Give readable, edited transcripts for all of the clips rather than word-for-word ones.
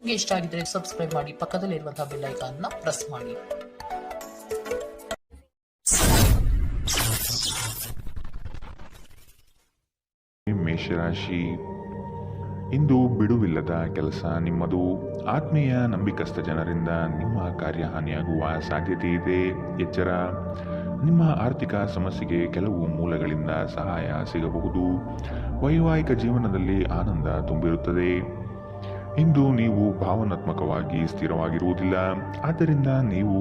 ನಿಮಗೆ ಇಷ್ಟ ಆಗಿದ್ರೆ ಸಬ್ಸ್ಕ್ರೈಬ್ ಮಾಡಿ, ಪಕ್ಕದಲ್ಲಿರುವಂತಹ ಬೆಲ್ ಐಕಾನ್ ನ ಪ್ರೆಸ್ ಮಾಡಿ. ಮೇಷರಾಶಿ, ಇಂದು ಬಿಡುವಿಲ್ಲದ ಕೆಲಸ ನಿಮ್ಮದು. ಆತ್ಮೀಯ ನಂಬಿಕಸ್ಥ ಜನರಿಂದ ನಿಮ್ಮ ಕಾರ್ಯಹಾನಿಯಾಗುವ ಸಾಧ್ಯತೆ ಇದೆ. ಎಚ್ಚರ. ನಿಮ್ಮ ಆರ್ಥಿಕ ಸಮಸ್ಯೆಗೆ ಕೆಲವು ಮೂಲಗಳಿಂದ ಸಹಾಯ ಸಿಗಬಹುದು. ವೈವಾಹಿಕ ಜೀವನದಲ್ಲಿ ಆನಂದ ತುಂಬಿರುತ್ತದೆ. ಇಂದು ನೀವು ಭಾವನಾತ್ಮಕವಾಗಿ ಸ್ಥಿರವಾಗಿರುವುದಿಲ್ಲ. ಆದ್ದರಿಂದ ನೀವು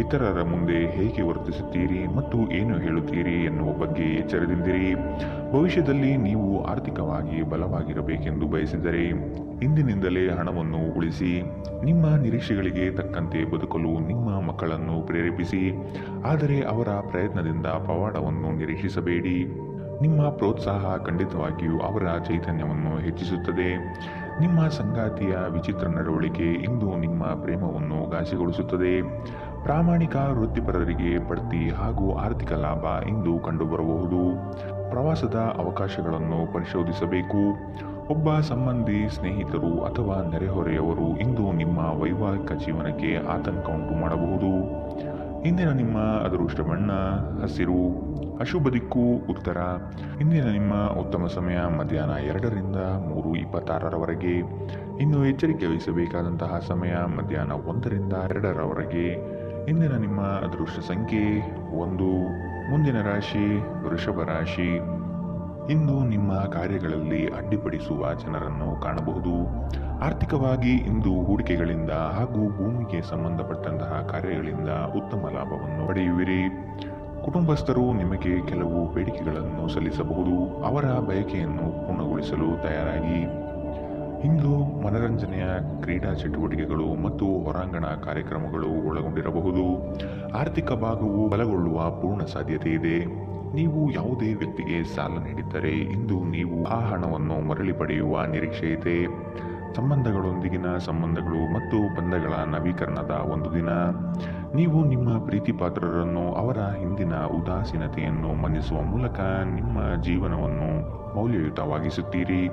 ಇತರರ ಮುಂದೆ ಹೇಗೆ ವರ್ತಿಸುತ್ತೀರಿ ಮತ್ತು ಏನು ಹೇಳುತ್ತೀರಿ ಎನ್ನುವ ಬಗ್ಗೆ ಎಚ್ಚರದಿಂದಿರಿ. ಭವಿಷ್ಯದಲ್ಲಿ ನೀವು ಆರ್ಥಿಕವಾಗಿ ಬಲವಾಗಿರಬೇಕೆಂದು ಬಯಸಿದರೆ ಇಂದಿನಿಂದಲೇ ಹಣವನ್ನು ಉಳಿಸಿ. ನಿಮ್ಮ ನಿರೀಕ್ಷೆಗಳಿಗೆ ತಕ್ಕಂತೆ ಬದುಕಲು ನಿಮ್ಮ ಮಕ್ಕಳನ್ನು ಪ್ರೇರೇಪಿಸಿ, ಆದರೆ ಅವರ ಪ್ರಯತ್ನದಿಂದ ಪವಾಡವನ್ನು ನಿರೀಕ್ಷಿಸಬೇಡಿ. ನಿಮ್ಮ ಪ್ರೋತ್ಸಾಹ ಖಂಡಿತವಾಗಿಯೂ ಅವರ ಚೈತನ್ಯವನ್ನು ಹೆಚ್ಚಿಸುತ್ತದೆ. ನಿಮ್ಮ ಸಂಗಾತಿಯ ವಿಚಿತ್ರ ನಡವಳಿಕೆ ಇಂದು ನಿಮ್ಮ ಪ್ರೇಮವನ್ನು ಘಾಸಿಗೊಳಿಸುತ್ತದೆ. ಪ್ರಾಮಾಣಿಕ ವೃತ್ತಿಪರರಿಗೆ ಬಡ್ತಿ ಹಾಗೂ ಆರ್ಥಿಕ ಲಾಭ ಇಂದು ಕಂಡುಬರಬಹುದು. ಪ್ರವಾಸದ ಅವಕಾಶಗಳನ್ನು ಪರಿಶೋಧಿಸಬೇಕು. ಒಬ್ಬ ಸಂಬಂಧಿ, ಸ್ನೇಹಿತರು ಅಥವಾ ನೆರೆಹೊರೆಯವರು ಇಂದು ನಿಮ್ಮ ವೈವಾಹಿಕ ಜೀವನಕ್ಕೆ ಆತಂಕ ಉಂಟು ಮಾಡಬಹುದು. ಇಂದಿನ ನಿಮ್ಮ ಅದೃಷ್ಟ ಬಣ್ಣ ಹಸಿರು. ಅಶುಭ ದಿಕ್ಕು ಉತ್ತರ. ಇಂದಿನ ನಿಮ್ಮ ಉತ್ತಮ ಸಮಯ ಮಧ್ಯಾಹ್ನ 2 ರಿಂದ 3:26 ಇನ್ನು ಎಚ್ಚರಿಕೆ ವಹಿಸಬೇಕಾದಂತಹ ಸಮಯ ಮಧ್ಯಾಹ್ನ 1 ರಿಂದ 2 ಇಂದಿನ ನಿಮ್ಮ ಅದೃಷ್ಟ ಸಂಖ್ಯೆ 1. ಮುಂದಿನ ರಾಶಿ ವೃಷಭ ರಾಶಿ. ಇಂದು ನಿಮ್ಮ ಕಾರ್ಯಗಳಲ್ಲಿ ಅಡ್ಡಿಪಡಿಸುವ ಜನರನ್ನು ಕಾಣಬಹುದು. ಆರ್ಥಿಕವಾಗಿ ಇಂದು ಹೂಡಿಕೆಗಳಿಂದ ಹಾಗೂ ಭೂಮಿಗೆ ಸಂಬಂಧಪಟ್ಟಂತಹ ಕಾರ್ಯಗಳಿಂದ ಉತ್ತಮ ಲಾಭವನ್ನು ಪಡೆಯುವಿರಿ. ಕುಟುಂಬಸ್ಥರು ನಿಮಗೆ ಕೆಲವು ಬೇಡಿಕೆಗಳನ್ನು ಸಲ್ಲಿಸಬಹುದು. ಅವರ ಬಯಕೆಯನ್ನು ಪೂರ್ಣಗೊಳಿಸಲು ತಯಾರಾಗಿ. ಇಂದು ಮನರಂಜನೆಯ ಕ್ರೀಡಾ ಚಟುವಟಿಕೆಗಳು ಮತ್ತು ಹೊರಾಂಗಣ ಕಾರ್ಯಕ್ರಮಗಳು ಒಳಗೊಂಡಿರಬಹುದು. ಆರ್ಥಿಕ ಭಾಗವು ಬಲಗೊಳ್ಳುವ ಪೂರ್ಣ ಸಾಧ್ಯತೆ ಇದೆ. ನೀವು ಯಾವುದೇ ವ್ಯಕ್ತಿಗೆ ಸಾಲ ನೀಡಿದ್ದರೆ ಇಂದು ನೀವು ಆ ಹಣವನ್ನು ಮರಳಿ ಪಡೆಯುವ ನಿರೀಕ್ಷೆ ಇದೆ. ಸಂಬಂಧಗಳೊಂದಿಗಿನ ಸಂಬಂಧಗಳು ಮತ್ತು ಬಂಧಗಳ ನವೀಕರಣದ ಒಂದು ದಿನ. ನೀವು ನಿಮ್ಮ ಪ್ರೀತಿ ಪಾತ್ರರನ್ನು ಅವರ ಹಿಂದಿನ ಉದಾಸೀನತೆಯನ್ನು ಮನ್ನಿಸುವ ಮೂಲಕ ನಿಮ್ಮ ಜೀವನವನ್ನು ಮೌಲ್ಯಯುತವಾಗಿಸುತ್ತೀರಿ.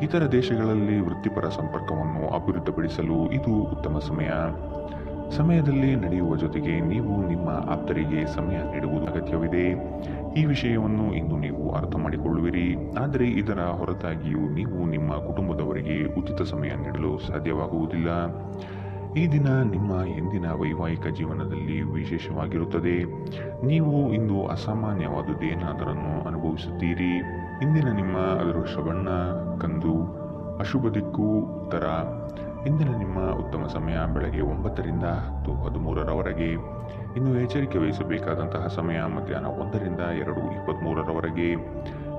ಇತರ ದೇಶಗಳಲ್ಲಿ ವೃತ್ತಿಪರ ಸಂಪರ್ಕವನ್ನು ಅಭಿವೃದ್ಧಿಪಡಿಸಲು ಇದು ಉತ್ತಮ ಸಮಯದಲ್ಲಿ ನಡೆಯುವ ಜೊತೆಗೆ ನೀವು ನಿಮ್ಮ ಆಪ್ತರಿಗೆ ಸಮಯ ನೀಡುವುದು ಅಗತ್ಯವಿದೆ. ಈ ವಿಷಯವನ್ನು ಇಂದು ನೀವು ಅರ್ಥ ಮಾಡಿಕೊಳ್ಳುವಿರಿ. ಆದರೆ ಇದರ ಹೊರತಾಗಿಯೂ ನೀವು ನಿಮ್ಮ ಕುಟುಂಬದವರಿಗೆ ಉಚಿತ ಸಮಯ ನೀಡಲು ಸಾಧ್ಯವಾಗುವುದಿಲ್ಲ. ಈ ದಿನ ನಿಮ್ಮ ಹಿಂದಿನ ವೈವಾಹಿಕ ಜೀವನದಲ್ಲಿ ವಿಶೇಷವಾಗಿರುತ್ತದೆ. ನೀವು ಇಂದು ಅಸಾಮಾನ್ಯವಾದುದೇನಾದರನ್ನು ಅನುಭವಿಸುತ್ತೀರಿ. ಇಂದಿನ ನಿಮ್ಮ ಅದೃಷ್ಟ ಬಣ್ಣ ಕಂದು. ಅಶುಭ ದಿಕ್ಕು ಉತ್ತರ. ಇಂದಿನ ನಿಮ್ಮ ಉತ್ತಮ ಸಮಯ ಬೆಳಗ್ಗೆ 9 ರಿಂದ 10:13 ಇನ್ನು ಎಚ್ಚರಿಕೆ ವಹಿಸಬೇಕಾದಂತಹ ಸಮಯ ಮಧ್ಯಾಹ್ನ 1 ರಿಂದ 2:23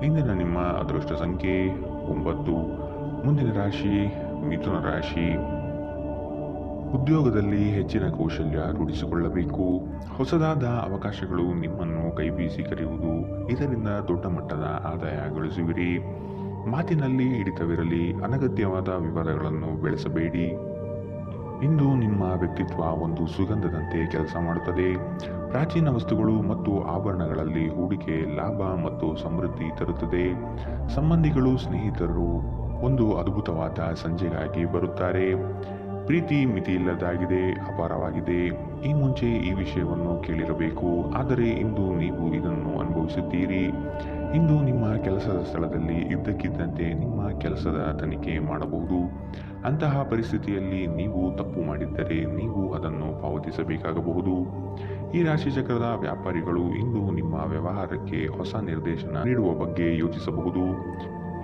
ಇಂದಿನ ನಿಮ್ಮ ಅದೃಷ್ಟ ಸಂಖ್ಯೆ 9. ಮುಂದಿನ ರಾಶಿ ಮಿಥುನ ರಾಶಿ. ಉದ್ಯೋಗದಲ್ಲಿ ಹೆಚ್ಚಿನ ಕೌಶಲ್ಯ ರೂಢಿಸಿಕೊಳ್ಳಬೇಕು. ಹೊಸದಾದ ಅವಕಾಶಗಳು ನಿಮ್ಮನ್ನು ಕೈಬೀಸಿ ಕರೆಯುವುದು. ಇದರಿಂದ ದೊಡ್ಡ ಮಟ್ಟದ ಆದಾಯ ಗಳಿಸುವಿರಿ. ಮಾತಿನಲ್ಲಿ ಹಿಡಿತವಿರಲಿ. ಅನಗತ್ಯವಾದ ವಿವಾದಗಳನ್ನು ಬೆಳೆಸಬೇಡಿ. ಇಂದು ನಿಮ್ಮ ವ್ಯಕ್ತಿತ್ವ ಒಂದು ಸುಗಂಧದಂತೆ ಕೆಲಸ ಮಾಡುತ್ತದೆ. ಪ್ರಾಚೀನ ವಸ್ತುಗಳು ಮತ್ತು ಆಭರಣಗಳಲ್ಲಿ ಹೂಡಿಕೆ ಲಾಭ ಮತ್ತು ಸಮೃದ್ಧಿ ತರುತ್ತದೆ. ಸಂಬಂಧಿಗಳು, ಸ್ನೇಹಿತರು ಒಂದು ಅದ್ಭುತವಾದ ಸಂಜೆಗಾಗಿ ಬರುತ್ತಾರೆ. ಪ್ರೀತಿ ಮಿತಿಯಿಲ್ಲದಾಗಿದೆ, ಅಪಾರವಾಗಿದೆ. ಈ ಮುಂಚೆ ಈ ವಿಷಯವನ್ನು ಕೇಳಿರಬೇಕು, ಆದರೆ ಇಂದು ನೀವು ಇದನ್ನು ಅನುಭವಿಸುತ್ತೀರಿ. ಇಂದು ನಿಮ್ಮ ಕೆಲಸದ ಸ್ಥಳದಲ್ಲಿ ಇದ್ದಕ್ಕಿದ್ದಂತೆ ನಿಮ್ಮ ಕೆಲಸದ ತನಿಖೆ ಮಾಡಬಹುದು. ಅಂತಹ ಪರಿಸ್ಥಿತಿಯಲ್ಲಿ ನೀವು ತಪ್ಪು ಮಾಡಿದ್ದರೆ ನೀವು ಅದನ್ನು ಪಾವತಿಸಬೇಕಾಗಬಹುದು. ಈ ರಾಶಿಚಕ್ರದ ವ್ಯಾಪಾರಿಗಳು ಇಂದು ನಿಮ್ಮ ವ್ಯವಹಾರಕ್ಕೆ ಹೊಸ ನಿರ್ದೇಶನ ನೀಡುವ ಬಗ್ಗೆ ಯೋಚಿಸಬಹುದು.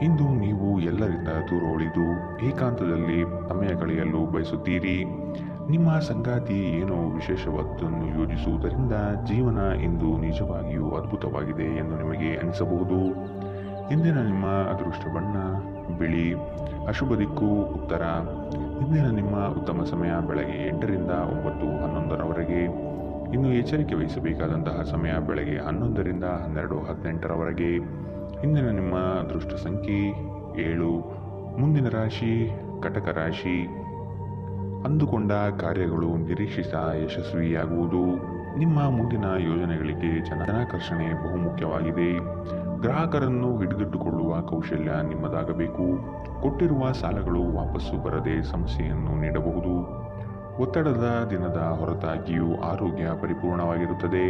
ಇಂದು ನೀವು ಎಲ್ಲರಿಂದ ದೂರ ಉಳಿದು ಏಕಾಂತದಲ್ಲಿ ಸಮಯ ಕಳೆಯಲು ಬಯಸುತ್ತೀರಿ. ನಿಮ್ಮ ಸಂಗಾತಿ ಏನೋ ವಿಶೇಷವಾದನ್ನು ಯೋಜಿಸುವುದರಿಂದ ಜೀವನ ಇಂದು ನಿಜವಾಗಿಯೂ ಅದ್ಭುತವಾಗಿದೆ ಎಂದು ನಿಮಗೆ ಅನಿಸಬಹುದು. ಇಂದಿನ ನಿಮ್ಮ ಅದೃಷ್ಟ ಬಣ್ಣ ಬಿಳಿ. ಅಶುಭ ದಿಕ್ಕು ಉತ್ತರ. ಇಂದಿನ ನಿಮ್ಮ ಉತ್ತಮ ಸಮಯ ಬೆಳಗ್ಗೆ 8 ರಿಂದ 9:11 ಇನ್ನು ಎಚ್ಚರಿಕೆ ವಹಿಸಬೇಕಾದಂತಹ ಸಮಯ ಬೆಳಗ್ಗೆ 11 ರಿಂದ 12:18 ಇಂದಿನ ನಿಮ್ಮ ಅದೃಷ್ಟ ಸಂಖ್ಯೆ 7. ಮುಂದಿನ ರಾಶಿ ಕಟಕ ರಾಶಿ. ಅಂದುಕೊಂಡ ಕಾರ್ಯಗಳು ನಿರೀಕ್ಷಿತ ಯಶಸ್ವಿಯಾಗುವುದು. ನಿಮ್ಮ ಮುಂದಿನ ಯೋಜನೆಗಳಿಗೆ ಜನಾಕರ್ಷಣೆ ಬಹುಮುಖ್ಯವಾಗಿದೆ. ಗ್ರಾಹಕರನ್ನು ಹಿಡಿದಿಟ್ಟುಕೊಳ್ಳುವ ಕೌಶಲ್ಯ ನಿಮ್ಮದಾಗಬೇಕು. ಕೊಟ್ಟಿರುವ ಸಾಲಗಳು ವಾಪಸ್ಸು ಬರದೆ ಸಮಸ್ಯೆಯನ್ನು ನೀಡಬಹುದು. ಒತ್ತಡದ ದಿನದ ಹೊರತಾಗಿಯೂ ಆರೋಗ್ಯ ಪರಿಪೂರ್ಣವಾಗಿರುತ್ತದೆ.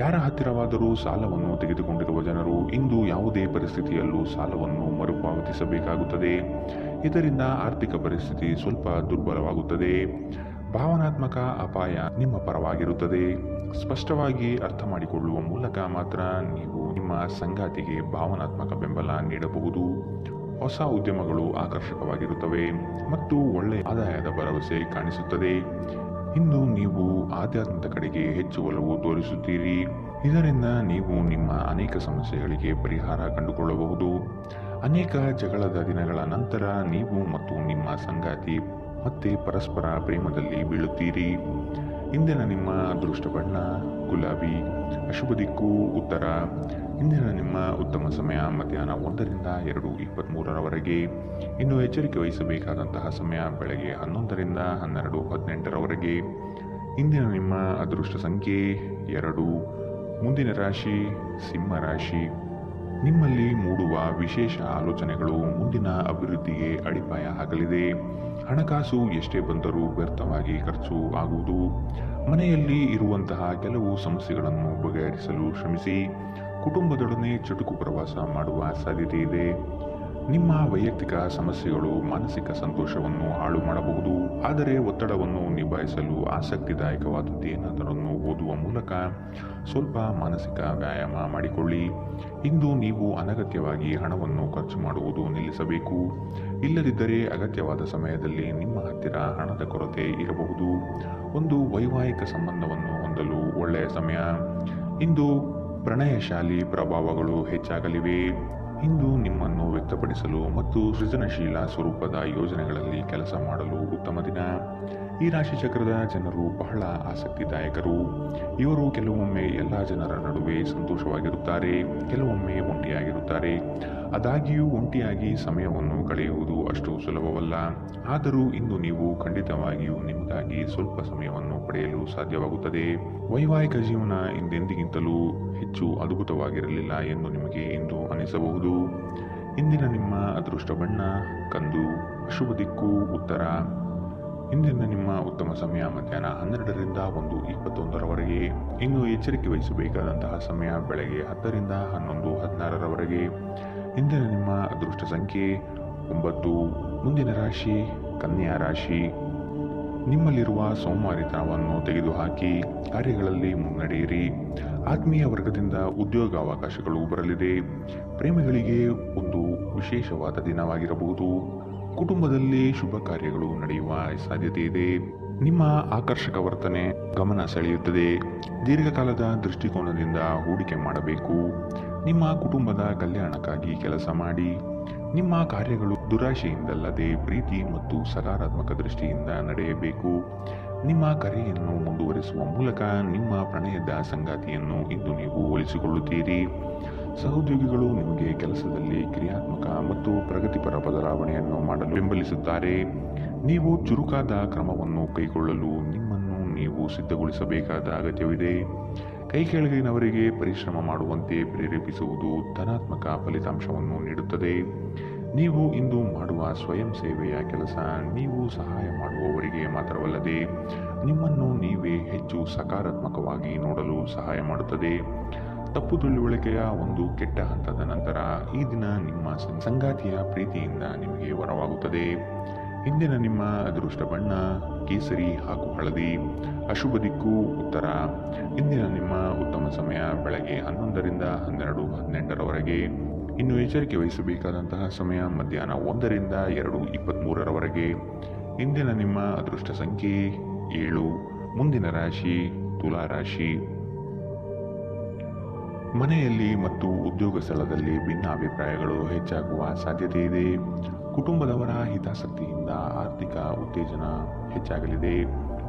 ಯಾರ ಹತ್ತಿರವಾದರೂ ಸಾಲವನ್ನು ತೆಗೆದುಕೊಂಡಿರುವ ಜನರು ಇಂದು ಯಾವುದೇ ಪರಿಸ್ಥಿತಿಯಲ್ಲೂ ಸಾಲವನ್ನು ಮರುಪಾವತಿಸಬೇಕಾಗುತ್ತದೆ. ಇದರಿಂದ ಆರ್ಥಿಕ ಪರಿಸ್ಥಿತಿ ಸ್ವಲ್ಪ ದುರ್ಬಲವಾಗುತ್ತದೆ. ಭಾವನಾತ್ಮಕ ಅಪಾಯ ನಿಮ್ಮ ಪರವಾಗಿರುತ್ತದೆ. ಸ್ಪಷ್ಟವಾಗಿ ಅರ್ಥ ಮಾಡಿಕೊಳ್ಳುವ ಮೂಲಕ ಮಾತ್ರ ನೀವು ನಿಮ್ಮ ಸಂಗಾತಿಗೆ ಭಾವನಾತ್ಮಕ ಬೆಂಬಲ ನೀಡಬಹುದು. ಹೊಸ ಉದ್ಯಮಗಳು ಆಕರ್ಷಕವಾಗಿರುತ್ತವೆ ಮತ್ತು ಒಳ್ಳೆಯ ಆದಾಯದ ಭರವಸೆ ಕಾಣಿಸುತ್ತದೆ. ಇಂದು ನೀವು ಆಧ್ಯಾತ್ಮದ ಕಡೆಗೆ ಹೆಚ್ಚು ಒಲವು ತೋರಿಸುತ್ತೀರಿ. ಇದರಿಂದ ನೀವು ನಿಮ್ಮ ಅನೇಕ ಸಮಸ್ಯೆಗಳಿಗೆ ಪರಿಹಾರ ಕಂಡುಕೊಳ್ಳಬಹುದು. ಅನೇಕ ಜಗಳದ ದಿನಗಳ ನಂತರ ನೀವು ಮತ್ತು ನಿಮ್ಮ ಸಂಗಾತಿ ಮತ್ತೆ ಪರಸ್ಪರ ಪ್ರೇಮದಲ್ಲಿ ಬೀಳುತ್ತೀರಿ. ಇಂದಿನ ನಿಮ್ಮ ಅದೃಷ್ಟ ಬಣ್ಣ ಗುಲಾಬಿ. ಅಶುಭ ದಿಕ್ಕು ಉತ್ತರ. ಇಂದಿನ ನಿಮ್ಮ ಉತ್ತಮ ಸಮಯ ಮಧ್ಯಾಹ್ನ 1ರಿಂದ 2:23 ಇನ್ನು ಎಚ್ಚರಿಕೆ ವಹಿಸಬೇಕಾದಂತಹ ಸಮಯ ಬೆಳಗ್ಗೆ 11ರಿಂದ 12:18 ಇಂದಿನ ನಿಮ್ಮ ಅದೃಷ್ಟ ಸಂಖ್ಯೆ 2. ಮುಂದಿನ ರಾಶಿ ಸಿಂಹ ರಾಶಿ. ನಿಮ್ಮಲ್ಲಿ ಮೂಡುವ ವಿಶೇಷ ಆಲೋಚನೆಗಳು ಮುಂದಿನ ಅಭಿವೃದ್ಧಿಗೆ ಅಡಿಪಾಯ ಹಾಕಲಿದೆ. ಹಣಕಾಸು ಎಷ್ಟೇ ಬಂದರೂ ವ್ಯರ್ಥವಾಗಿ ಖರ್ಚು ಆಗುವುದು. ಮನೆಯಲ್ಲಿ ಇರುವಂತಹ ಕೆಲವು ಸಮಸ್ಯೆಗಳನ್ನು ಬಗೆಹರಿಸಲು ಶ್ರಮಿಸಿ. ಕುಟುಂಬದೊಡನೆ ಚುಟುಕು ಪ್ರವಾಸ ಮಾಡುವ ಸಾಧ್ಯತೆ ಇದೆ. ನಿಮ್ಮ ವೈಯಕ್ತಿಕ ಸಮಸ್ಯೆಗಳು ಮಾನಸಿಕ ಸಂತೋಷವನ್ನು ಹಾಳು ಮಾಡಬಹುದು. ಆದರೆ ಒತ್ತಡವನ್ನು ನಿಭಾಯಿಸಲು ಆಸಕ್ತಿದಾಯಕವಾದದ್ದೇನಾದರನ್ನು ಓದುವ ಮೂಲಕ ಸ್ವಲ್ಪ ಮಾನಸಿಕ ವ್ಯಾಯಾಮ ಮಾಡಿಕೊಳ್ಳಿ. ಇಂದು ನೀವು ಅನಗತ್ಯವಾಗಿ ಹಣವನ್ನು ಖರ್ಚು ಮಾಡುವುದು ನಿಲ್ಲಿಸಬೇಕು. ಇಲ್ಲದಿದ್ದರೆ ಅಗತ್ಯವಾದ ಸಮಯದಲ್ಲಿ ನಿಮ್ಮ ಹತ್ತಿರ ಹಣದ ಕೊರತೆ ಇರಬಹುದು. ಒಂದು ವೈವಾಹಿಕ ಸಂಬಂಧವನ್ನು ಹೊಂದಲು ಒಳ್ಳೆಯ ಸಮಯ. ಇಂದು ಪ್ರಣಯಶಾಲಿ ಪ್ರಭಾವಗಳು ಹೆಚ್ಚಾಗಲಿವೆ. ಇಂದು ನಿಮ್ಮನ್ನು ವ್ಯಕ್ತಪಡಿಸಲು ಮತ್ತು ಸೃಜನಶೀಲ ಸ್ವರೂಪದ ಯೋಜನೆಗಳಲ್ಲಿ ಕೆಲಸ ಮಾಡಲು ಉತ್ತಮ ದಿನ. ಈ ರಾಶಿ ಚಕ್ರದ ಜನರು ಬಹಳ ಆಸಕ್ತಿದಾಯಕರು. ಇವರು ಕೆಲವೊಮ್ಮೆ ಎಲ್ಲ ಜನರ ನಡುವೆ ಸಂತೋಷವಾಗಿರುತ್ತಾರೆ, ಕೆಲವೊಮ್ಮೆ ಒಂಟಿಯಾಗಿರುತ್ತಾರೆ. ಆದಾಗ್ಯೂ ಒಂಟಿಯಾಗಿ ಸಮಯವನ್ನು ಕಳೆಯುವುದು ಅಷ್ಟು ಸುಲಭವಲ್ಲ. ಆದರೂ ಇಂದು ನೀವು ಖಂಡಿತವಾಗಿಯೂ ನಿಮಗಾಗಿ ಸ್ವಲ್ಪ ಸಮಯವನ್ನು ಪಡೆಯಲು ಸಾಧ್ಯವಾಗುತ್ತದೆ. ವೈವಾಹಿಕ ಜೀವನ ಹಿಂದೆಂದಿಗಿಂತಲೂ ಹೆಚ್ಚು ಅದ್ಭುತವಾಗಿರಲಿಲ್ಲ ಎಂದು ನಿಮಗೆ ಇಂದು ಅನಿಸಬಹುದು. ಇಂದಿನ ನಿಮ್ಮ ಅದೃಷ್ಟ ಬಣ್ಣ ಕಂದು. ಅಶುಭ ದಿಕ್ಕು ಉತ್ತರ. ಇಂದಿನ ನಿಮ್ಮ ಉತ್ತಮ ಸಮಯ ಮಧ್ಯಾಹ್ನ 12ರಿಂದ 1:21 ಇನ್ನು ಎಚ್ಚರಿಕೆ ವಹಿಸಬೇಕಾದಂತಹ ಸಮಯ ಬೆಳಗ್ಗೆ 10ರಿಂದ 11:16 ಇಂದಿನ ನಿಮ್ಮ ಅದೃಷ್ಟ ಸಂಖ್ಯೆ 9. ಮುಂದಿನ ರಾಶಿ ಕನ್ಯಾ ರಾಶಿ. ನಿಮ್ಮಲ್ಲಿರುವ ಸೋಮಾರಿತನವನ್ನು ತೆಗೆದುಹಾಕಿ ಕಾರ್ಯಗಳಲ್ಲಿ ಮುನ್ನಡೆಯಿರಿ. ಆತ್ಮೀಯ ವರ್ಗದಿಂದ ಉದ್ಯೋಗಾವಕಾಶಗಳು ಬರಲಿದೆ. ಪ್ರೇಮಿಗಳಿಗೆ ಒಂದು ವಿಶೇಷವಾದ ದಿನವಾಗಿರಬಹುದು. ಕುಟುಂಬದಲ್ಲಿ ಶುಭ ಕಾರ್ಯಗಳು ನಡೆಯುವ ಸಾಧ್ಯತೆ ಇದೆ. ನಿಮ್ಮ ಆಕರ್ಷಕ ವರ್ತನೆ ಗಮನ ಸೆಳೆಯುತ್ತದೆ. ದೀರ್ಘಕಾಲದ ದೃಷ್ಟಿಕೋನದಿಂದ ಹೂಡಿಕೆ ಮಾಡಬೇಕು. ನಿಮ್ಮ ಕುಟುಂಬದ ಕಲ್ಯಾಣಕ್ಕಾಗಿ ಕೆಲಸ ಮಾಡಿ. ನಿಮ್ಮ ಕಾರ್ಯಗಳು ದುರಾಶೆಯಿಂದಲ್ಲದೆ ಪ್ರೀತಿ ಮತ್ತು ಸಕಾರಾತ್ಮಕ ದೃಷ್ಟಿಯಿಂದ ನಡೆಯಬೇಕು. ನಿಮ್ಮ ಕರೆಯನ್ನು ಮುಂದುವರಿಸುವ ಮೂಲಕ ನಿಮ್ಮ ಪ್ರಣಯದ ಸಂಗಾತಿಯನ್ನು ಇಂದು ನೀವು ಒಲಿಸಿಕೊಳ್ಳುತ್ತೀರಿ. ಸಹೋದ್ಯೋಗಿಗಳು ನಿಮಗೆ ಕೆಲಸದಲ್ಲಿ ಕ್ರಿಯಾತ್ಮಕ ಮತ್ತು ಪ್ರಗತಿಪರ ಬದಲಾವಣೆಯನ್ನು ಮಾಡಲು ಬೆಂಬಲಿಸುತ್ತಾರೆ. ನೀವು ಚುರುಕಾದ ಕ್ರಮವನ್ನು ಕೈಗೊಳ್ಳಲು ನಿಮ್ಮನ್ನು ನೀವು ಸಿದ್ಧಗೊಳಿಸಬೇಕಾದ ಅಗತ್ಯವಿದೆ. ಕೈಕೆಳಗಿನವರಿಗೆ ಪರಿಶ್ರಮ ಮಾಡುವಂತೆ ಪ್ರೇರೇಪಿಸುವುದು ಧನಾತ್ಮಕ ಫಲಿತಾಂಶವನ್ನು ನೀಡುತ್ತದೆ. ನೀವು ಇಂದು ಮಾಡುವ ಸ್ವಯಂ ಸೇವೆಯ ಕೆಲಸ ನೀವು ಸಹಾಯ ಮಾಡುವವರಿಗೆ ಮಾತ್ರವಲ್ಲದೆ ನಿಮ್ಮನ್ನು ನೀವೇ ಹೆಚ್ಚು ಸಕಾರಾತ್ಮಕವಾಗಿ ನೋಡಲು ಸಹಾಯ ಮಾಡುತ್ತದೆ. ತಪ್ಪು ತಿಳುವಳಿಕೆಯ ಒಂದು ಕೆಟ್ಟ ಹಂತದ ನಂತರ ಈ ದಿನ ನಿಮ್ಮ ಸಂಗಾತಿಯ ಪ್ರೀತಿಯಿಂದ ನಿಮಗೆ ವರವಾಗುತ್ತದೆ. ಇಂದಿನ ನಿಮ್ಮ ಅದೃಷ್ಟ ಬಣ್ಣ ಕೇಸರಿ ಹಾಗೂ ಹಳದಿ. ಅಶುಭ ದಿಕ್ಕು ಉತ್ತರ. ಇಂದಿನ ನಿಮ್ಮ ಉತ್ತಮ ಸಮಯ ಬೆಳಗ್ಗೆ 11ರಿಂದ 12:18 ಇನ್ನು ಎಚ್ಚರಿಕೆ ವಹಿಸಬೇಕಾದಂತಹ ಸಮಯ ಮಧ್ಯಾಹ್ನ 1ರಿಂದ 2:23 ಇಂದಿನ ನಿಮ್ಮ ಅದೃಷ್ಟ ಸಂಖ್ಯೆ 7. ಮುಂದಿನ ರಾಶಿ ತುಲಾ ರಾಶಿ. ಮನೆಯಲ್ಲಿ ಮತ್ತು ಉದ್ಯೋಗ ಸ್ಥಳದಲ್ಲಿ ಭಿನ್ನಾಭಿಪ್ರಾಯಗಳು ಹೆಚ್ಚಾಗುವ ಸಾಧ್ಯತೆ ಇದೆ. ಕುಟುಂಬದವರ ಹಿತಾಸಕ್ತಿಯಿಂದ ಆರ್ಥಿಕ ಉತ್ತೇಜನ ಹೆಚ್ಚಾಗಲಿದೆ.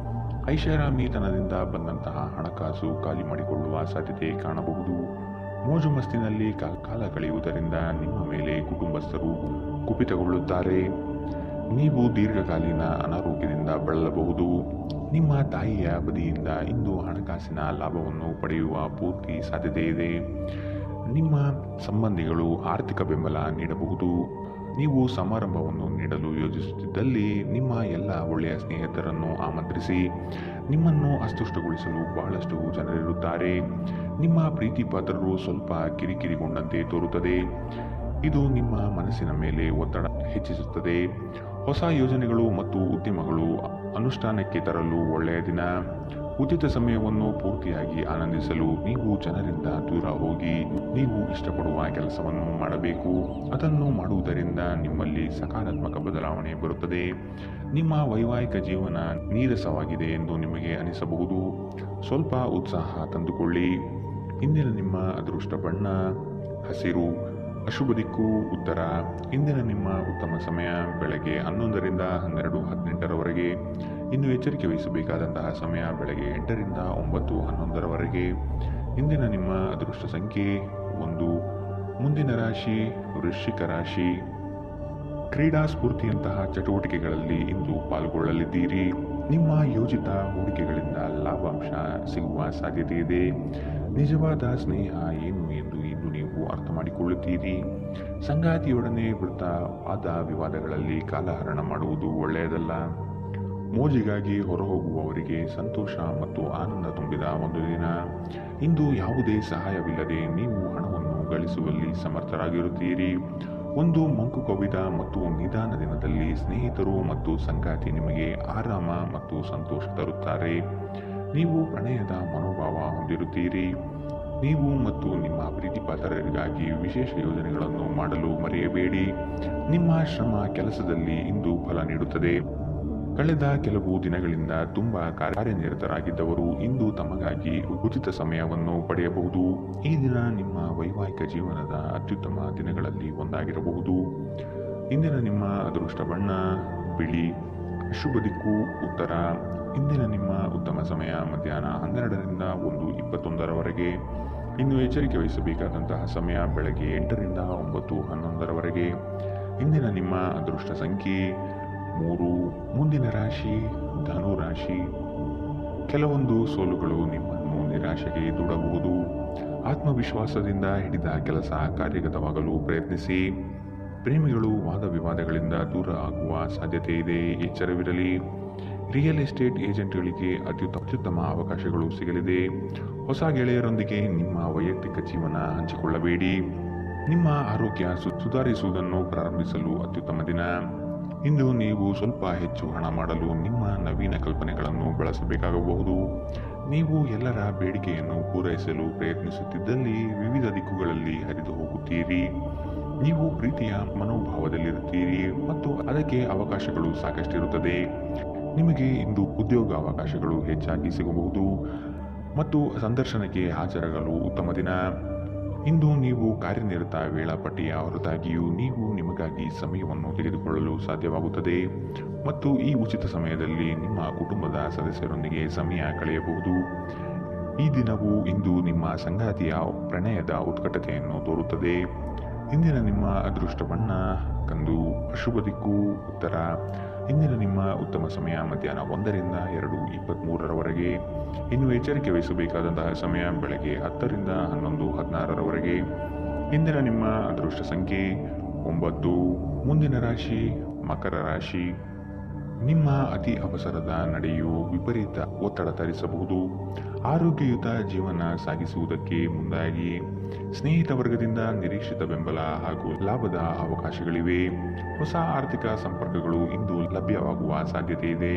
ಐಷಾರಾಮಿತನದಿಂದ ಬಂದಂತಹ ಹಣಕಾಸು ಖಾಲಿ ಮಾಡಿಕೊಳ್ಳುವ ಸಾಧ್ಯತೆ ಕಾಣಬಹುದು. ಮೋಜು ಮಸ್ತಿನಲ್ಲಿ ಕಾಲ ಕಳೆಯುವುದರಿಂದ ನಿಮ್ಮ ಮೇಲೆ ಕುಟುಂಬಸ್ಥರು ಕುಪಿತಗೊಳ್ಳುತ್ತಾರೆ. ನೀವು ದೀರ್ಘಕಾಲೀನ ಅನಾರೋಗ್ಯದಿಂದ ಬಳಲಬಹುದು. ನಿಮ್ಮ ತಾಯಿಯ ಬದಿಯಿಂದ ಇಂದು ಹಣಕಾಸಿನ ಲಾಭವನ್ನು ಪಡೆಯುವ ಪೂರ್ತಿ ಸಾಧ್ಯತೆ ಇದೆ. ನಿಮ್ಮ ಸಂಬಂಧಿಗಳು ಆರ್ಥಿಕ ಬೆಂಬಲ ನೀಡಬಹುದು. ನೀವು ಸಮಾರಂಭವನ್ನು ನೀಡಲು ಯೋಜಿಸುತ್ತಿದ್ದಲ್ಲಿ ನಿಮ್ಮ ಎಲ್ಲ ಒಳ್ಳೆಯ ಸ್ನೇಹಿತರನ್ನು ಆಮಂತ್ರಿಸಿ. ನಿಮ್ಮನ್ನು ಅಸ್ತುಷ್ಟಗೊಳಿಸಲು ಬಹಳಷ್ಟು ಜನರಿರುತ್ತಾರೆ. ನಿಮ್ಮ ಪ್ರೀತಿ ಪಾತ್ರರು ಸ್ವಲ್ಪ ಕಿರಿಕಿರಿಗೊಂಡಂತೆ ತೋರುತ್ತದೆ. ಇದು ನಿಮ್ಮ ಮನಸ್ಸಿನ ಮೇಲೆ ಒತ್ತಡ ಹೆಚ್ಚಿಸುತ್ತದೆ. ಹೊಸ ಯೋಜನೆಗಳು ಮತ್ತು ಉದ್ಯಮಗಳು ಅನುಷ್ಠಾನಕ್ಕೆ ತರಲು ಒಳ್ಳೆಯ ದಿನ. ಉಚಿತ ಸಮಯವನ್ನು ಪೂರ್ತಿಯಾಗಿ ಆನಂದಿಸಲು ನೀವು ಜನರಿಂದ ದೂರ ಹೋಗಿ ನೀವು ಇಷ್ಟಪಡುವ ಕೆಲಸವನ್ನು ಮಾಡಬೇಕು. ಅದನ್ನು ಮಾಡುವುದರಿಂದ ನಿಮ್ಮಲ್ಲಿ ಸಕಾರಾತ್ಮಕ ಬದಲಾವಣೆ ಬರುತ್ತದೆ. ನಿಮ್ಮ ವೈವಾಹಿಕ ಜೀವನ ನೀರಸವಾಗಿದೆ ಎಂದು ನಿಮಗೆ ಅನಿಸಬಹುದು. ಸ್ವಲ್ಪ ಉತ್ಸಾಹ ತಂದುಕೊಳ್ಳಿ. ಇಂದಿನ ನಿಮ್ಮ ಅದೃಷ್ಟ ಬಣ್ಣ ಹಸಿರು. ಅಶುಭ ದಿಕ್ಕು ಉತ್ತರ. ಇಂದಿನ ನಿಮ್ಮ ಉತ್ತಮ ಸಮಯ ಬೆಳಗ್ಗೆ 11ರಿಂದ 12:18ರವರೆಗೆ. ಇನ್ನು ಎಚ್ಚರಿಕೆ ವಹಿಸಬೇಕಾದಂತಹ ಸಮಯ ಬೆಳಗ್ಗೆ 8ರಿಂದ 9:11ರವರೆಗೆ. ಇಂದಿನ ನಿಮ್ಮ ಅದೃಷ್ಟ ಸಂಖ್ಯೆ 1. ಮುಂದಿನ ರಾಶಿ ವೃಶ್ಚಿಕ ರಾಶಿ. ಕ್ರೀಡಾ ಸ್ಫೂರ್ತಿಯಂತಹ ಚಟುವಟಿಕೆಗಳಲ್ಲಿ ಇಂದು ಪಾಲ್ಗೊಳ್ಳಲಿದ್ದೀರಿ. ನಿಮ್ಮ ಯೋಜಿತ ಹೂಡಿಕೆಗಳಿಂದ ಲಾಭಾಂಶ ಸಿಗುವ ಸಾಧ್ಯತೆ ಇದೆ. ನಿಜವಾದ ಸ್ನೇಹ ಏನು ಎಂದು ಇಂದು ನೀವು ಅರ್ಥ ಮಾಡಿಕೊಳ್ಳುತ್ತೀರಿ. ಸಂಗಾತಿಯೊಡನೆ ವಾದ ವಿವಾದಗಳಲ್ಲಿ ಕಾಲಹರಣ ಮಾಡುವುದು ಒಳ್ಳೆಯದಲ್ಲ. ಮೋಜಿಗಾಗಿ ಹೊರಹೋಗುವವರಿಗೆ ಸಂತೋಷ ಮತ್ತು ಆನಂದ ತುಂಬಿದ ಒಂದು ದಿನ. ಇಂದು ಯಾವುದೇ ಸಹಾಯವಿಲ್ಲದೆ ನೀವು ಹಣವನ್ನು ಗಳಿಸುವಲ್ಲಿ ಸಮರ್ಥರಾಗಿರುತ್ತೀರಿ. ಒಂದು ಮಂಕು ಕವಿದ ಮತ್ತು ನಿಧಾನ ದಿನದಲ್ಲಿ ಸ್ನೇಹಿತರು ಮತ್ತು ಸಂಗಾತಿ ನಿಮಗೆ ಆರಾಮ ಮತ್ತು ಸಂತೋಷ ತರುತ್ತಾರೆ. ನೀವು ಪ್ರಣಯದ ಮನೋಭಾವ ಹೊಂದಿರುತ್ತೀರಿ. ನೀವು ಮತ್ತು ನಿಮ್ಮ ಪ್ರೀತಿಪಾತ್ರರಿಗಾಗಿ ವಿಶೇಷ ಯೋಜನೆಗಳನ್ನು ಮಾಡಲು ಮರೆಯಬೇಡಿ. ನಿಮ್ಮ ಶ್ರಮ ಕೆಲಸದಲ್ಲಿ ಇಂದು ಫಲ ನೀಡುತ್ತದೆ. ಕಳೆದ ಕೆಲವು ದಿನಗಳಿಂದ ತುಂಬಾ ಕಾರ್ಯನಿರತರಾಗಿದ್ದವರು ಇಂದು ತಮಗಾಗಿ ಉಚಿತ ಸಮಯವನ್ನು ಪಡೆಯಬಹುದು. ಈ ದಿನ ನಿಮ್ಮ ವೈವಾಹಿಕ ಜೀವನದ ಅತ್ಯುತ್ತಮ ದಿನಗಳಲ್ಲಿ ಒಂದಾಗಿರಬಹುದು. ಇಂದಿನ ನಿಮ್ಮ ಅದೃಷ್ಟ ಬಣ್ಣ ಬಿಳಿ. ಶುಭ ದಿಕ್ಕು ಉತ್ತರ. ಇಂದಿನ ನಿಮ್ಮ ಉತ್ತಮ ಸಮಯ ಮಧ್ಯಾಹ್ನ 12ರಿಂದ 1:21ರವರೆಗೆ. ಇನ್ನು ಎಚ್ಚರಿಕೆ ವಹಿಸಬೇಕಾದಂತಹ ಸಮಯ ಬೆಳಗ್ಗೆ 8ರಿಂದ 9:11ರವರೆಗೆ. ಇಂದಿನ ನಿಮ್ಮ ಅದೃಷ್ಟ ಸಂಖ್ಯೆ 3. ಮುಂದಿನ ರಾಶಿ ಧನು ರಾಶಿ. ಕೆಲವೊಂದು ಸೋಲುಗಳು ನಿಮ್ಮನ್ನು ನಿರಾಶೆಗೆ ದೂಡಬಹುದು. ಆತ್ಮವಿಶ್ವಾಸದಿಂದ ಹಿಡಿದ ಕೆಲಸ ಕಾರ್ಯಗತವಾಗಲು ಪ್ರಯತ್ನಿಸಿ. ಪ್ರೇಮಿಗಳು ವಾದ ವಿವಾದಗಳಿಂದ ದೂರ ಆಗುವ ಸಾಧ್ಯತೆ ಇದೆ. ಎಚ್ಚರವಿರಲಿ. ರಿಯಲ್ ಎಸ್ಟೇಟ್ ಏಜೆಂಟ್ಗಳಿಗೆ ಅತ್ಯುತ್ತಮ ಅವಕಾಶಗಳು ಸಿಗಲಿದೆ. ಹೊಸ ಗೆಳೆಯರೊಂದಿಗೆ ನಿಮ್ಮ ವೈಯಕ್ತಿಕ ಜೀವನ ಹಂಚಿಕೊಳ್ಳಬೇಡಿ. ನಿಮ್ಮ ಆರೋಗ್ಯ ಸುಧಾರಿಸುವುದನ್ನು ಪ್ರಾರಂಭಿಸಲು ಅತ್ಯುತ್ತಮ ದಿನ. ಇಂದು ನೀವು ಸ್ವಲ್ಪ ಹೆಚ್ಚು ಹಣ ಮಾಡಲು ನಿಮ್ಮ ನವೀನ ಕಲ್ಪನೆಗಳನ್ನು ಬಳಸಬೇಕಾಗಬಹುದು. ನೀವು ಎಲ್ಲರ ಬೇಡಿಕೆಯನ್ನು ಪೂರೈಸಲು ಪ್ರಯತ್ನಿಸುತ್ತಿದ್ದಲ್ಲಿ ವಿವಿಧ ದಿಕ್ಕುಗಳಲ್ಲಿ ಹರಿದು ಹೋಗುತ್ತೀರಿ. ನೀವು ಪ್ರೀತಿಯ ಮನೋಭಾವದಲ್ಲಿರುತ್ತೀರಿ ಮತ್ತು ಅದಕ್ಕೆ ಅವಕಾಶಗಳು ಸಾಕಷ್ಟಿರುತ್ತದೆ. ನಿಮಗೆ ಇಂದು ಉದ್ಯೋಗ ಅವಕಾಶಗಳು ಹೆಚ್ಚಾಗಿ ಸಿಗಬಹುದು ಮತ್ತು ಸಂದರ್ಶನಕ್ಕೆ ಹಾಜರಾಗಲು ಉತ್ತಮ ದಿನ. ಇಂದು ನೀವು ಕಾರ್ಯನಿರತ ವೇಳಾಪಟ್ಟಿಯ ಹೊರತಾಗಿಯೂ ನೀವು ನಿಮಗಾಗಿ ಸಮಯವನ್ನು ತೆಗೆದುಕೊಳ್ಳಲು ಸಾಧ್ಯವಾಗುತ್ತದೆ ಮತ್ತು ಈ ಉಚಿತ ಸಮಯದಲ್ಲಿ ನಿಮ್ಮ ಕುಟುಂಬದ ಸದಸ್ಯರೊಂದಿಗೆ ಸಮಯ ಕಳೆಯಬಹುದು. ಈ ದಿನವು ಇಂದು ನಿಮ್ಮ ಸಂಗಾತಿಯ ಪ್ರಣಯದ ಉತ್ಕಟತೆಯನ್ನು ತೋರುತ್ತದೆ. ಇಂದಿನ ನಿಮ್ಮ ಅದೃಷ್ಟ ಬಣ್ಣ ಕಂದು. ಅಶುಭ ದಿಕ್ಕು ಉತ್ತರ. ಇಂದಿನ ನಿಮ್ಮ ಉತ್ತಮ ಸಮಯ ಮಧ್ಯಾಹ್ನ 1ರಿಂದ 2:23ರವರೆಗೆ. ಇನ್ನು ಎಚ್ಚರಿಕೆ ವಹಿಸಬೇಕಾದಂತಹ ಸಮಯ ಬೆಳಗ್ಗೆ 10ರಿಂದ 11:16ರವರೆಗೆ. ಇಂದಿನ ನಿಮ್ಮ ಅದೃಷ್ಟ ಸಂಖ್ಯೆ 9. ಮುಂದಿನ ರಾಶಿ ಮಕರ ರಾಶಿ. ನಿಮ್ಮ ಅತಿ ಅವಸರದ ನಡೆಯು ವಿಪರೀತ ಒತ್ತಡ ತರಿಸಬಹುದು. ಆರೋಗ್ಯಯುತ ಜೀವನ ಸಾಗಿಸುವುದಕ್ಕೆ ಮುಂದಾಗಿ. ಸ್ನೇಹಿತ ವರ್ಗದಿಂದ ನಿರೀಕ್ಷಿತ ಬೆಂಬಲ ಹಾಗೂ ಲಾಭದ ಅವಕಾಶಗಳಿವೆ. ಹೊಸ ಆರ್ಥಿಕ ಸಂಪರ್ಕಗಳು ಇಂದು ಲಭ್ಯವಾಗುವ ಸಾಧ್ಯತೆ ಇದೆ.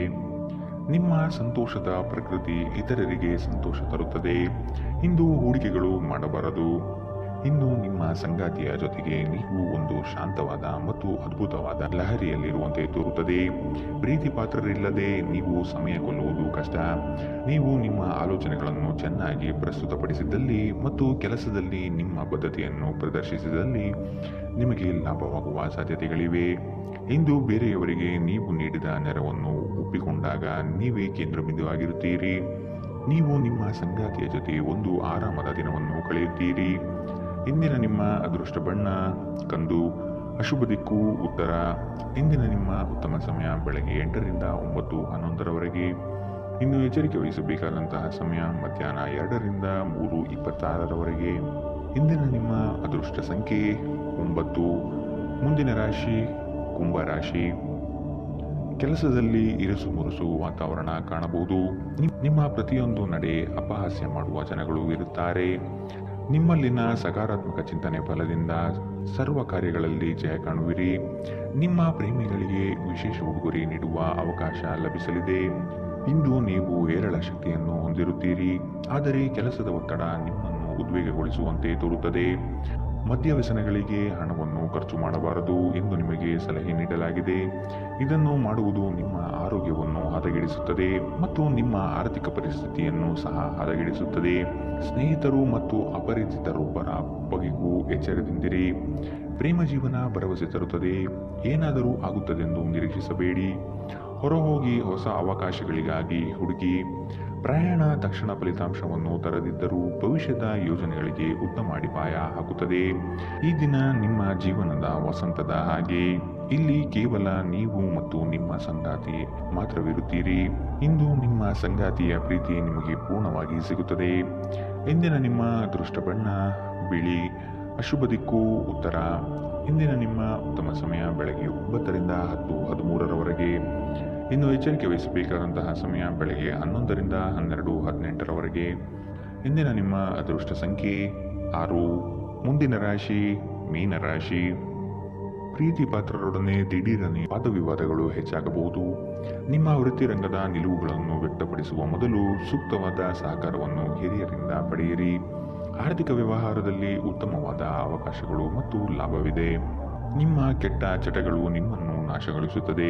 ನಿಮ್ಮ ಸಂತೋಷದ ಪ್ರಕೃತಿ ಇತರರಿಗೆ ಸಂತೋಷ ತರುತ್ತದೆ. ಇಂದು ಹೂಡಿಕೆಗಳು ಮಾಡಬಾರದು. ಇನ್ನು ನಿಮ್ಮ ಸಂಗಾತಿಯ ಜೊತೆಗೆ ನೀವು ಒಂದು ಶಾಂತವಾದ ಮತ್ತು ಅದ್ಭುತವಾದ ಲಹರಿಯಲ್ಲಿರುವಂತೆ ತೋರುತ್ತದೆ. ಪ್ರೀತಿ ಪಾತ್ರರಿಲ್ಲದೆ ನೀವು ಸಮಯ ಕೊಲ್ಲುವುದು ಕಷ್ಟ. ನೀವು ನಿಮ್ಮ ಆಲೋಚನೆಗಳನ್ನು ಚೆನ್ನಾಗಿ ಪ್ರಸ್ತುತಪಡಿಸಿದಲ್ಲಿ ಮತ್ತು ಕೆಲಸದಲ್ಲಿ ನಿಮ್ಮ ಬದ್ಧತೆಯನ್ನು ಪ್ರದರ್ಶಿಸಿದಲ್ಲಿ ನಿಮಗೆ ಲಾಭವಾಗುವ ಸಾಧ್ಯತೆಗಳಿವೆ. ಇಂದು ಬೇರೆಯವರಿಗೆ ನೀವು ನೀಡಿದ ನೆರವನ್ನು ಒಪ್ಪಿಕೊಂಡಾಗ ನೀವೇ ಕೇಂದ್ರಬಿಂದುವಾಗಿರುತ್ತೀರಿ. ನೀವು ನಿಮ್ಮ ಸಂಗಾತಿಯ ಜೊತೆ ಒಂದು ಆರಾಮದ ದಿನವನ್ನು ಕಳೆಯುತ್ತೀರಿ. ಇಂದಿನ ನಿಮ್ಮ ಅದೃಷ್ಟ ಬಣ್ಣ ಕಂದು. ಅಶುಭ ದಿಕ್ಕು ಉತ್ತರ. ಇಂದಿನ ನಿಮ್ಮ ಉತ್ತಮ ಸಮಯ ಬೆಳಗ್ಗೆ 8ರಿಂದ 9:11ರವರೆಗೆ. ಇನ್ನು ಎಚ್ಚರಿಕೆ ವಹಿಸಬೇಕಾದಂತಹ ಸಮಯ ಮಧ್ಯಾಹ್ನ 2ರಿಂದ 3:26ರವರೆಗೆ. ಇಂದಿನ ನಿಮ್ಮ ಅದೃಷ್ಟ ಸಂಖ್ಯೆ 9. ಮುಂದಿನ ರಾಶಿ ಕುಂಭರಾಶಿ. ಕೆಲಸದಲ್ಲಿ ಇರುಸು ಮುರುಸು ವಾತಾವರಣ ಕಾಣಬಹುದು. ನಿಮ್ಮ ಪ್ರತಿಯೊಂದು ನಡೆ ಅಪಹಾಸ್ಯ ಮಾಡುವ ಜನಗಳು ಇರುತ್ತಾರೆ. ನಿಮ್ಮಲ್ಲಿನ ಸಕಾರಾತ್ಮಕ ಚಿಂತನೆ ಫಲದಿಂದ ಸರ್ವ ಕಾರ್ಯಗಳಲ್ಲಿ ಜಯ ಕಾಣುವಿರಿ. ನಿಮ್ಮ ಪ್ರೇಮಿಗಳಿಗೆ ವಿಶೇಷ ಉಡುಗೊರೆ ನೀಡುವ ಅವಕಾಶ ಲಭಿಸಲಿದೆ. ಇಂದು ನೀವು ಹೇರಳ ಶಕ್ತಿಯನ್ನು ಹೊಂದಿರುತ್ತೀರಿ, ಆದರೆ ಕೆಲಸದ ಒತ್ತಡ ನಿಮ್ಮನ್ನು ಉದ್ವೇಗಗೊಳಿಸುವಂತೆ ತೋರುತ್ತದೆ. ಮದ್ಯವ್ಯಸನಗಳಿಗೆ ಹಣವನ್ನು ಖರ್ಚು ಮಾಡಬಾರದು ಎಂದು ನಿಮಗೆ ಸಲಹೆ ನೀಡಲಾಗಿದೆ. ಇದನ್ನು ಮಾಡುವುದು ನಿಮ್ಮ ಆರೋಗ್ಯವನ್ನು ಹದಗೆಡಿಸುತ್ತದೆ ಮತ್ತು ನಿಮ್ಮ ಆರ್ಥಿಕ ಪರಿಸ್ಥಿತಿಯನ್ನು ಸಹ ಹದಗೆಡಿಸುತ್ತದೆ. ಸ್ನೇಹಿತರು ಮತ್ತು ಅಪರಿಚಿತರೊಬ್ಬರ ಬಗೆಗೂ ಎಚ್ಚರದಿಂದಿರಿ. ಪ್ರೇಮ ಜೀವನ ಭರವಸೆ ತರುತ್ತದೆ. ಏನಾದರೂ ಆಗುತ್ತದೆಂದು ನಿರೀಕ್ಷಿಸಬೇಡಿ. ಹೊರಹೋಗಿ ಹೊಸ ಅವಕಾಶಗಳಿಗಾಗಿ ಹುಡುಕಿ. ಪ್ರಯಾಣ ತಕ್ಷಣ ಫಲಿತಾಂಶವನ್ನು ತರದಿದ್ದರೂ ಭವಿಷ್ಯದ ಯೋಜನೆಗಳಿಗೆ ಉತ್ತಮ ಅಡಿಪಾಯ ಹಾಕುತ್ತದೆ. ಈ ದಿನ ನಿಮ್ಮ ಜೀವನದ ವಸಂತದ ಹಾಗೆ. ಇಲ್ಲಿ ಕೇವಲ ನೀವು ಮತ್ತು ನಿಮ್ಮ ಸಂಗಾತಿ ಮಾತ್ರವಿರುತ್ತೀರಿ. ಇಂದು ನಿಮ್ಮ ಸಂಗಾತಿಯ ಪ್ರೀತಿ ನಿಮಗೆ ಪೂರ್ಣವಾಗಿ ಸಿಗುತ್ತದೆ. ಇಂದಿನ ನಿಮ್ಮ ಅದೃಷ್ಟ ಬಣ್ಣ ಬಿಳಿ. ಅಶುಭ ದಿಕ್ಕು ಉತ್ತರ. ಇಂದಿನ ನಿಮ್ಮ ಉತ್ತಮ ಸಮಯ ಬೆಳಗ್ಗೆ 9ರಿಂದ 10:13ರವರೆಗೆ. ಇನ್ನು ಎಚ್ಚರಿಕೆ ವಹಿಸಬೇಕಾದಂತಹ ಸಮಯ ಬೆಳಗ್ಗೆ 11ರಿಂದ 12:18ರವರೆಗೆ. ಇಂದಿನ ನಿಮ್ಮ ಅದೃಷ್ಟ ಸಂಖ್ಯೆ 6. ಮುಂದಿನ ರಾಶಿ ಮೀನರಾಶಿ. ಪ್ರೀತಿ ಪಾತ್ರರೊಡನೆ ದಿಢೀರನೆ ವಾದವಿವಾದಗಳು ಹೆಚ್ಚಾಗಬಹುದು. ನಿಮ್ಮ ವೃತ್ತಿರಂಗದ ನಿಲುವುಗಳನ್ನು ವ್ಯಕ್ತಪಡಿಸುವ ಮೊದಲು ಸೂಕ್ತವಾದ ಸಹಕಾರವನ್ನು ಹಿರಿಯರಿಂದ ಪಡೆಯಿರಿ. ಆರ್ಥಿಕ ವ್ಯವಹಾರದಲ್ಲಿ ಉತ್ತಮವಾದ ಅವಕಾಶಗಳು ಮತ್ತು ಲಾಭವಿದೆ. ನಿಮ್ಮ ಕೆಟ್ಟ ಚಟಗಳು ನಿಮ್ಮನ್ನು ನಾಶಗೊಳಿಸುತ್ತದೆ.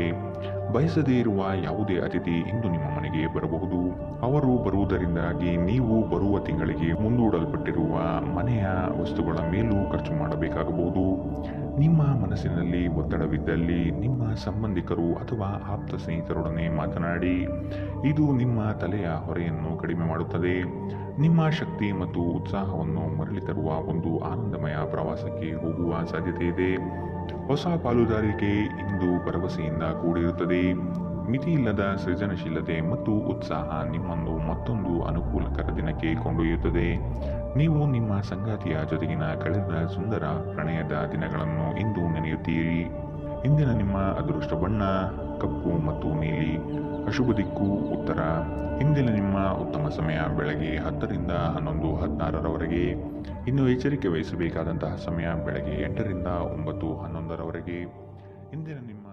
ಬಯಸದೇ ಇರುವ ಯಾವುದೇ ಅತಿಥಿ ಇಂದು ನಿಮ್ಮ ಮನೆಗೆ ಬರಬಹುದು. ಅವರು ಬರುವುದರಿಂದಾಗಿ ನೀವು ಬರುವ ತಿಂಗಳಿಗೆ ಮುಂದೂಡಲ್ಪಟ್ಟಿರುವ ಮನೆಯ ವಸ್ತುಗಳ ಮೇಲೂ ಖರ್ಚು ಮಾಡಬೇಕಾಗಬಹುದು. ನಿಮ್ಮ ಮನಸ್ಸಿನಲ್ಲಿ ಒತ್ತಡವಿದ್ದಲ್ಲಿ ನಿಮ್ಮ ಸಂಬಂಧಿಕರು ಅಥವಾ ಆಪ್ತ ಸ್ನೇಹಿತರೊಡನೆ ಮಾತನಾಡಿ. ಇದು ನಿಮ್ಮ ತಲೆಯ ಹೊರೆಯನ್ನು ಕಡಿಮೆ ಮಾಡುತ್ತದೆ. ನಿಮ್ಮ ಶಕ್ತಿ ಮತ್ತು ಉತ್ಸಾಹವನ್ನು ಮರಳಿ ತರುವ ಒಂದು ಆನಂದಮಯ ಪ್ರವಾಸಕ್ಕೆ ಹೋಗುವ ಸಾಧ್ಯತೆ ಇದೆ. ಹೊಸ ಪಾಲುದಾರಿಕೆ ಇಂದು ಭರವಸೆಯಿಂದ ಕೂಡಿರುತ್ತದೆ. ಮಿತಿಯಿಲ್ಲದ ಸೃಜನಶೀಲತೆ ಮತ್ತು ಉತ್ಸಾಹ ನಿಮ್ಮನ್ನು ಮತ್ತೊಂದು ಅನುಕೂಲಕರ ದಿನಕ್ಕೆ ಕೊಂಡೊಯ್ಯುತ್ತದೆ. ನೀವು ನಿಮ್ಮ ಸಂಗಾತಿಯ ಜೊತೆಗಿನ ಕಳೆದ ಸುಂದರ ಪ್ರಣಯದ ದಿನಗಳನ್ನು ಇಂದು ನೆನೆಯುತ್ತೀರಿ. ಇಂದಿನ ನಿಮ್ಮ ಅದೃಷ್ಟ ಬಣ್ಣ ಕಪ್ಪು ಮತ್ತು ನೀಲಿ. ಅಶುಭ ದಿಕ್ಕು ಉತ್ತರ. ಇಂದಿನ ನಿಮ್ಮ ಉತ್ತಮ ಸಮಯ ಬೆಳಗ್ಗೆ 10ರಿಂದ 11:16ರವರೆಗೆ. ಇನ್ನು ಎಚ್ಚರಿಕೆ ವಹಿಸಬೇಕಾದಂತಹ ಸಮಯ ಬೆಳಗ್ಗೆ 8ರಿಂದ 9:11ರವರೆಗೆ. ಇಂದಿನ ನಿಮ್ಮ